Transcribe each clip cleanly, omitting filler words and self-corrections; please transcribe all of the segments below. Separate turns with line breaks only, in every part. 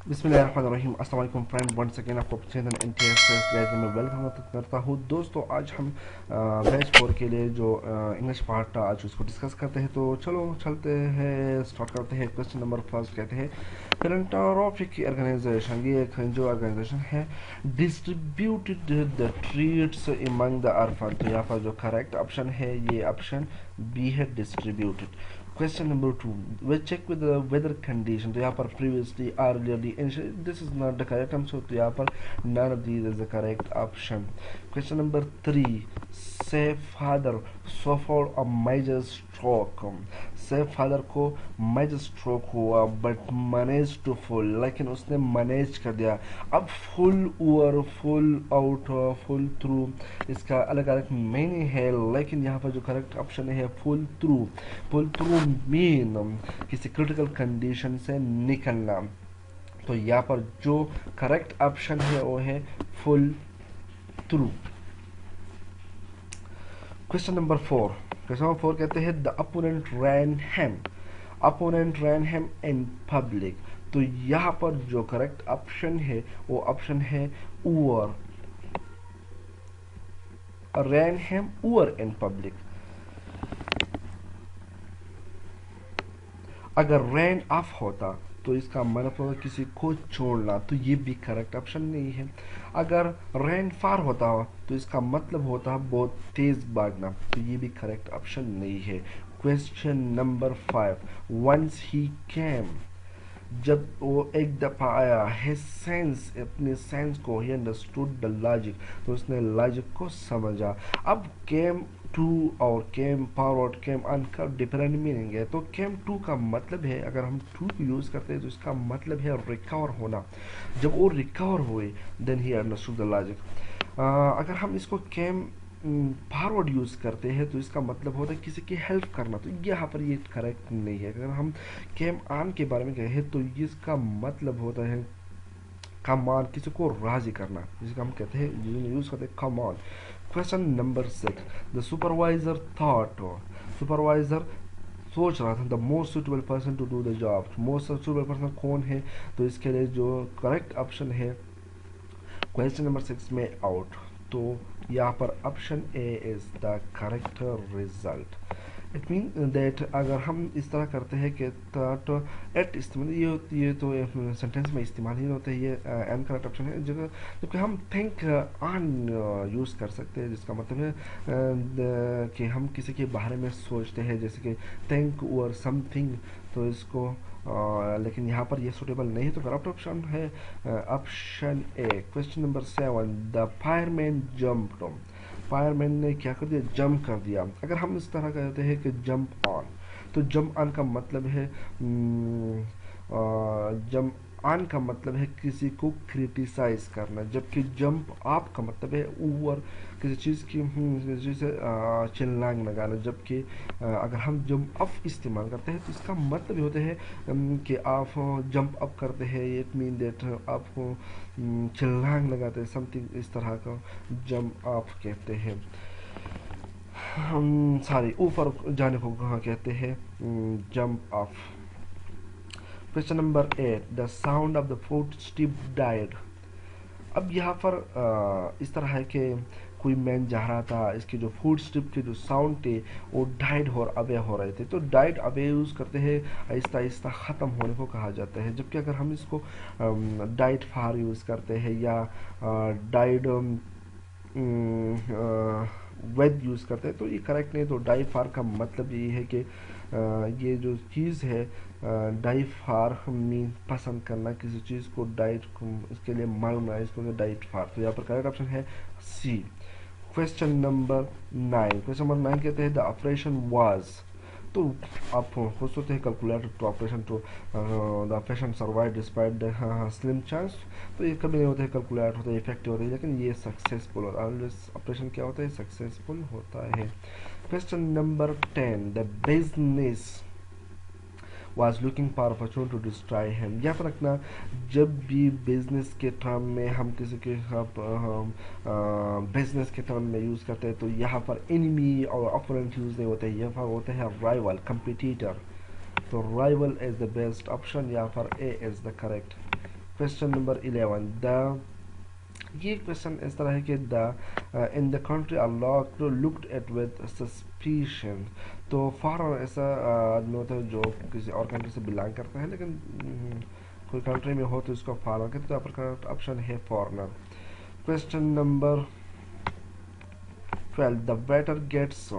बिस्मिल्लाहिर्रहमानिर्रहीम। अस्सलाम वालेकुम फ्रेंड, वन सेकेंड आपको चैनल NTS गाइड में वेलकम करता हूँ। दोस्तों आज हम बैच 4 के लिए जो इंग्लिश पार्ट आज उसको डिस्कस करते हैं। तो चलो चलते हैं, स्टार्ट करते हैं। क्वेश्चन नंबर फर्स्ट कहते हैं फिलंथ्रोपिक ऑर्गेनाइजेशन, ये एक जो ऑर्गेनाइजेशन है, distributed the treats among the orphan. तो यहाँ पर जो करेक्ट ऑप्शन है ये ऑप्शन बी है, distributed. Question number two. We check with the weather condition. तो यहाँ पर previously, earlier, this is not the correct answer. तो यहाँ पर none of these is the correct option. Question number three. Say father suffered a major stroke. Say father को major stroke हुआ but managed to full, लेकिन उसने manage कर दिया। अब full over, full out, full through, इसका अलग अलग मीनिंग है, लेकिन यहाँ पर जो करेक्ट ऑप्शन है full through। Pull through mean किसी क्रिटिकल कंडीशन से निकलना। तो यहाँ पर जो करेक्ट ऑप्शन है वो है full through. Question number four कहते हैं the opponent ran him in public. तो यहाँ पर जो करेक्ट ऑप्शन है वो ऑप्शन है over, ran him over in public. अगर रैन ऑफ होता तो इसका मतलब होगा किसी को छोड़ना, तो ये भी करेक्ट ऑप्शन नहीं है। अगर रैन फार होता तो इसका मतलब होता बहुत तेज भागना, तो ये भी करेक्ट ऑप्शन नहीं है। Question number 5। वंस ही केम, जब वो एक दफ़ा आया, हिज सेंस, अपने सेंस को, ही अंडरस्टूड द लॉजिक, तो उसने लॉजिक को समझा। अब केम टू और केम फॉरवर्ड, केम ऑन का डिफरेंट मीनिंग है। तो केम टू का मतलब है, अगर हम टू को यूज़ करते हैं तो इसका मतलब है रिकवर होना। जब वो रिकवर हुए then he understood the logic. अगर हम इसको केम फॉरवर्ड यूज़ करते हैं तो इसका मतलब होता है किसी की हेल्प करना, तो यहाँ पर ये करेक्ट नहीं है। अगर हम केम ऑन के बारे में कहें तो इसका मतलब होता है कम ऑन, किसी को राजी करना, जिसका हम कहते हैं, यूज़ करते हैं come on. Question number 6। The supervisor thought, supervisor सोच रहा था, the most suitable person to do the job. Most suitable person कौन है, तो इसके लिए जो करेक्ट ऑप्शन है क्वेश्चन नंबर 6 में आउट। तो यहाँ पर option A is the correct result. It mean that अगर हम इस तरह करते हैं कि तो एट इस्तेमाल ये तो सेंटेंस में इस्तेमाल ही होता है, ये एन करेक्ट ऑप्शन है। जगह जबकि हम थिंक ऑन यूज़ कर सकते हैं, जिसका मतलब है कि हम किसी के बारे में सोचते हैं, जैसे कि थिंक और समथिंग, तो इसको लेकिन यहाँ पर ये सूटेबल नहीं है। तो करेक्ट ऑप्शन है option A. Question number 7। The fireman jump, fireman ने क्या कर दिया, जंप कर दिया। अगर हम इस तरह कहते हैं कि जंप ऑन, तो जंप ऑन का मतलब है जंप ऑन का मतलब है किसी को क्रिटिसाइज करना, जबकि जंप अप का मतलब है ऊपर किसी चीज़ की किसी चीज़ से चिल्लांग लगाना। जबकि अगर हम जंप अप इस्तेमाल करते हैं तो इसका मतलब ये होता है कि आप जंप अप करते हैं, इट मीन दैट आप चिल्लांग लगाते हैं, समथिंग इस तरह का जंप अप कहते हैं। हम सारे ऊपर जाने को कहाँ कहते हैं, jump up. Question number 8। The sound of the foot step died. अब यहाँ पर इस तरह है कि कोई मैन जा रहा था, इसके जो फुट स्टेप के जो साउंड थे वो डाइड और अवे हो रहे थे। तो डाइड अवे यूज़ करते हैं आहिस्ता आहिस्ता ख़त्म होने को कहा जाता है। जबकि अगर हम इसको डाइड फार यूज़ करते हैं या डाइड वेद यूज़ करते हैं तो ये करेक्ट नहीं। तो डाई फार का मतलब ये है कि ये जो चीज़ है, डाई फार मीन पसंद करना, किसी चीज़ को डाइट इसके लिए मांगना, इसको डाइट फार। तो यहाँ पर करेक्ट ऑप्शन है C. Question number 9। Question number 9 कहते हैं द ऑपरेशन वाज। तो आप खुद सोचते हैं calculator to operation to the operation survive despite the slim chance. तो ये कभी नहीं होता है कैलकुलेटर होता है, इफेक्टिव होता है, लेकिन ये सक्सेसफुल होता है। ऑपरेशन क्या होता है, सक्सेसफुल होता है। Question number 10। The business was looking for opportunity to destroy him। याद रखना, जब भी बिजनेस के टर्म में हम किसी के बिजनेस के टर्म में यूज़ करते हैं तो यहाँ पर एनिमी और अपोनेंट यूज़ नहीं होते हैं, यहाँ पर होते हैं राइवल, कंपिटिटर। तो rival is the best option, यहाँ पर A is the correct question number 11, the ये क्वेश्चन इस तरह है कि the in the country Allah looked at with suspicion. तो फॉरेन ऐसा आदमी होता है जो किसी और कंट्री से बिलोंग करता है, लेकिन कोई कंट्री में हो तो इसको फॉरेनर कहते हैं। तो यहाँ पर करेक्ट ऑप्शन है foreigner. Question number 12, the waiter gets.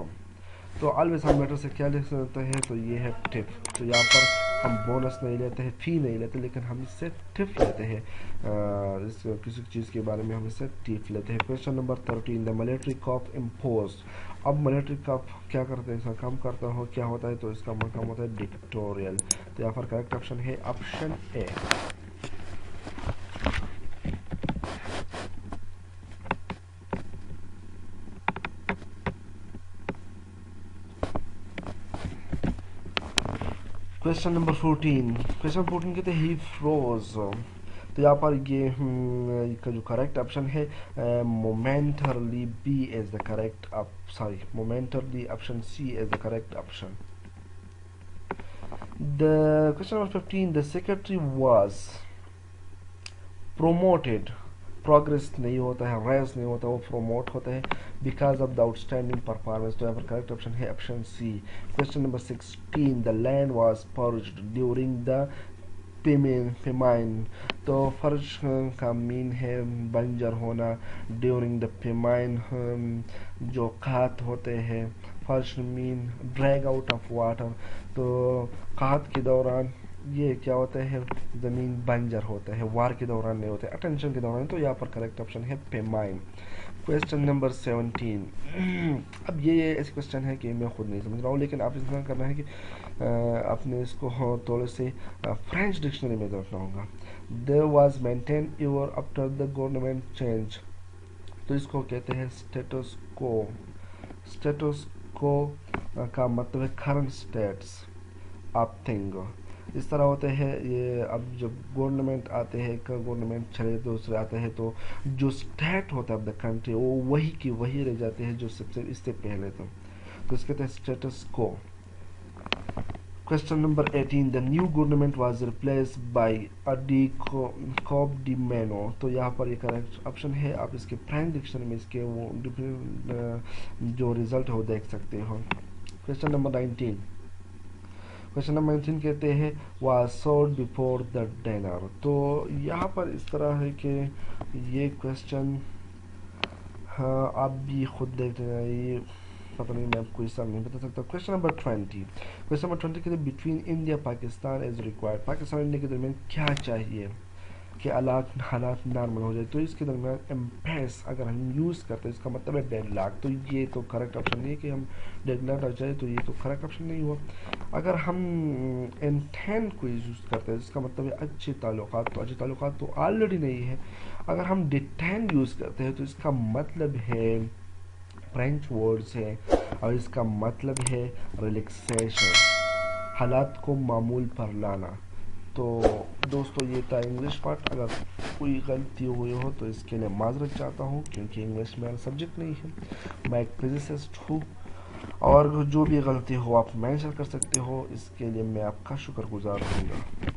तो ऑलवेज हम वेटर से क्या लिख सकते हैं, तो ये है टिप। तो यहाँ पर हम बोनस नहीं लेते हैं, फी नहीं लेते, लेकिन हम इससे टिप लेते हैं। इस किसी चीज़ के बारे में हम इससे टिप लेते हैं। Question number 13, the military cop impose. अब मिलिट्री कॉप क्या करते हैं, इसका काम करता हो क्या होता है, तो इसका काम होता है डिक्टोरियल। तो यहाँ पर करेक्ट ऑप्शन है option A. Question number 14, question 14 कहते हैं ही फ्रोज। तो यहाँ पर ये का जो करेक्ट ऑप्शन है momentarily, B is the correct sorry momentarily, option C is the correct option. The question number 15, the secretary was promoted. Progress नहीं होता है, रेस नहीं होता, वो प्रोमोट होता है because of the outstanding performance. तो यहाँ पर करेक्ट ऑप्शन है option C. Question number 16, the land was purged during the famine. तो फर्ज का मीन है बंजर होना, ड्यूरिंग द फेमाइन जो कात होते हैं, फर्ज mean drag out of water. तो कात के दौरान ये क्या होता है, ज़मीन बंजर होता है, वार के दौरान नहीं होता है, अटेंशन के दौरान। तो यहाँ पर करेक्ट ऑप्शन है पेमाइन। क्वेश्चन नंबर 17, अब ये ऐसे क्वेश्चन है कि मैं खुद नहीं समझ रहा हूँ, लेकिन आप इसका करना है कि आपने इसको थोड़े से फ्रेंच डिक्शनरी में देखना होगा। There was maintain your after the government change. तो इसको कहते हैं स्टेटस को। स्टेटस को का मतलब है करंट स्टेट्स ऑफ थिंग। इस तरह होते हैं ये। अब जब गवर्नमेंट आते हैं, गवर्नमेंट चले दूसरे आते हैं, तो जो स्टेट होता है ऑफ द कंट्री वो वही की वही रह जाते हैं जो सबसे इससे पहले तो इसके कहते हैं स्टेटस को। Question number 18, the new government was replace by अडी कॉब डी मैनो। तो यहाँ पर ये करेक्ट ऑप्शन है। आप इसके फ्रेंच डिक्शनरी में इसके वो जो रिजल्ट है वो देख सकते हो। क्वेश्चन नंबर 19, क्वेश्चन नंबर 19 कहते हैं was sold before the dinner. तो यहाँ पर इस तरह है कि ये क्वेश्चन हाँ आप भी खुद देख रहे हैं, ये पता नहीं, मैं आपको इसका नहीं बता सकता। क्वेश्चन नंबर 20, क्वेश्चन नंबर 20 कहते हैं between India Pakistan is required. Pakistan India के दरमियान क्या चाहिए कि हालात नॉर्मल हो जाए। तो इसके दरमियान एम्पेस अगर हम यूज़ करते हैं इसका मतलब है डेडलॉक। तो ये तो करेक्ट ऑप्शन नहीं है कि हम डेडलॉक आ जाए, तो ये तो करेक्ट ऑप्शन नहीं हुआ। अगर हम इंटेंट को यूज़ करते हैं इसका मतलब है अच्छे ताल्लुकात। तो अच्छे ताल्लुकात तो ऑलरेडी नहीं है। अगर हम डिटेंड यूज़ करते हैं तो इसका मतलब है फ्रेंच वर्ड्स है और इसका मतलब है रिलैक्सेशन, हालात को मामूल पर लाना। तो दोस्तों ये था इंग्लिश पार्ट। अगर कोई गलती हुई हो तो इसके लिए माजरत चाहता हूँ, क्योंकि इंग्लिश मेरा सब्जेक्ट नहीं है, मैं एक फिजिसिस्ट हूँ। और जो भी गलती हो आप मेंशन कर सकते हो, इसके लिए मैं आपका शुक्रगुजार रहूँगा।